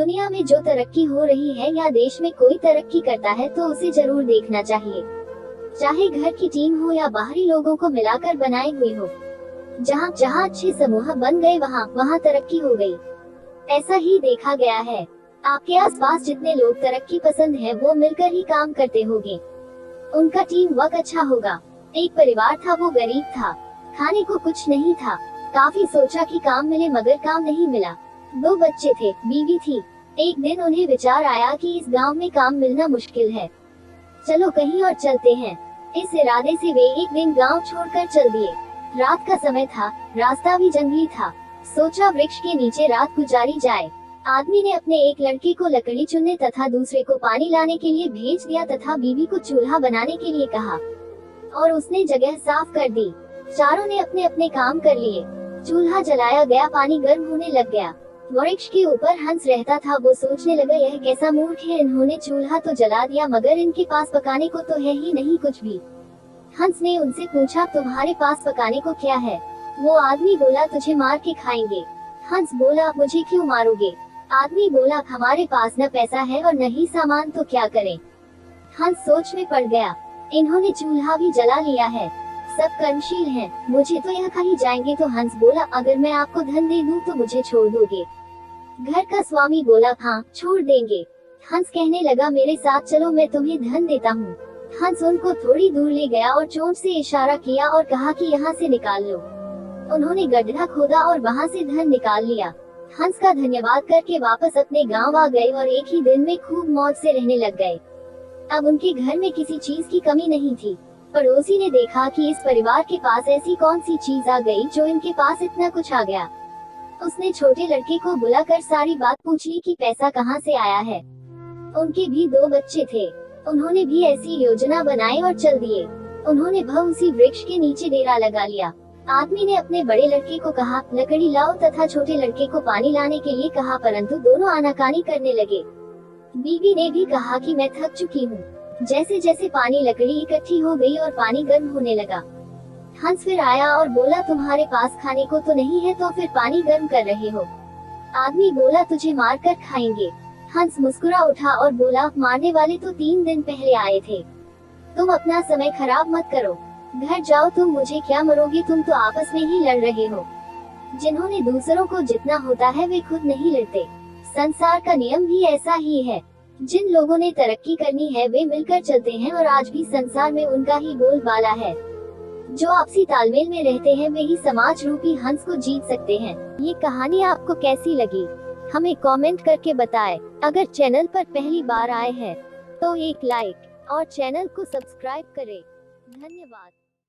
दुनिया में जो तरक्की हो रही है या देश में कोई तरक्की करता है तो उसे जरूर देखना चाहिए, चाहे घर की टीम हो या बाहरी लोगों को मिलाकर बनाए हुए हो। जहाँ जहाँ अच्छे समूह बन गए वहाँ तरक्की हो गई। ऐसा ही देखा गया है। आपके आसपास जितने लोग तरक्की पसंद हैं वो मिलकर ही काम करते होंगे, उनका टीम वर्क अच्छा होगा। एक परिवार था, वो गरीब था, खाने को कुछ नहीं था। काफी सोचा कि काम मिले मगर काम नहीं मिला। 2 बच्चे थे, बीवी थी। एक दिन उन्हें विचार आया कि इस गांव में काम मिलना मुश्किल है, चलो कहीं और चलते हैं। इस इरादे से वे एक दिन गांव छोड़कर चल दिए। रात का समय था, रास्ता भी जंगली था। सोचा वृक्ष के नीचे रात गुजारी जाए। आदमी ने अपने एक लड़के को लकड़ी चुनने तथा दूसरे को पानी लाने के लिए भेज दिया तथा बीवी को चूल्हा बनाने के लिए कहा और उसने जगह साफ कर दी। चारों ने अपने अपने काम कर लिए। चूल्हा जलाया गया, पानी गर्म होने लग गया। वृक्ष के ऊपर हंस रहता था, वो सोचने लगा यह कैसा मूर्ख है, इन्होंने चूल्हा तो जला दिया मगर इनके पास पकाने को तो है ही नहीं कुछ भी। हंस ने उनसे पूछा, तुम्हारे पास पकाने को क्या है? वो आदमी बोला, तुझे मार के खाएंगे। हंस बोला, मुझे क्यों मारोगे? आदमी बोला, हमारे पास न पैसा है और न ही सामान, तो क्या करें? हंस सोच में पड़ गया। इन्होंने चूल्हा भी जला लिया है, सब कर्मशील हैं, मुझे तो यह खा ही जाएंगे। तो हंस बोला, अगर मैं आपको धन दे दूं तो मुझे छोड़ दोगे? घर का स्वामी बोला, हाँ छोड़ देंगे। हंस कहने लगा, मेरे साथ चलो, मैं तुम्हें धन देता हूँ। हंस उनको थोड़ी दूर ले गया और चोंच से इशारा किया और कहा कि यहाँ से निकाल लो। उन्होंने गड्ढा खोदा और वहाँ से धन निकाल लिया। हंस का धन्यवाद करके वापस अपने गांव आ गए और एक ही दिन में खूब मौज से रहने लग गए। अब उनके घर में किसी चीज की कमी नहीं थी। पड़ोसी ने देखा कि इस परिवार के पास ऐसी कौन सी चीज आ गई जो इनके पास इतना कुछ आ गया। उसने छोटे लड़के को बुलाकर सारी बात पूछ ली कि पैसा कहाँ से आया है। उनके भी 2 बच्चे थे, उन्होंने भी ऐसी योजना बनाई और चल दिए। उन्होंने उसी वृक्ष के नीचे डेरा लगा लिया। आदमी ने अपने बड़े लड़के को कहा, लकड़ी लाओ तथा छोटे लड़के को पानी लाने के लिए कहा, परंतु दोनों आनाकानी करने लगे। बीवी ने भी कहा कि मैं थक चुकी हूँ। जैसे जैसे पानी लकड़ी इकट्ठी हो गई और पानी गर्म होने लगा। हंस फिर आया और बोला, तुम्हारे पास खाने को तो नहीं है, तो फिर पानी गर्म कर रहे हो? आदमी बोला, तुझे मार कर खाएंगे। हंस मुस्कुरा उठा और बोला, मारने वाले तो 3 दिन पहले आए थे, तुम अपना समय खराब मत करो, घर जाओ, तुम मुझे क्या मरोगे, तुम तो आपस में ही लड़ रहे हो। जिन्होंने दूसरों को जितना होता है वे खुद नहीं लड़ते। संसार का नियम भी ऐसा ही है। जिन लोगों ने तरक्की करनी है वे मिलकर चलते हैं और आज भी संसार में उनका ही बोलबाला है। जो आपसी तालमेल में रहते हैं वे ही समाज रूपी हंस को जीत सकते हैं। ये कहानी आपको कैसी लगी हमें कमेंट करके बताएं। अगर चैनल पर पहली बार आए हैं तो एक लाइक और चैनल को सब्सक्राइब करें। धन्यवाद।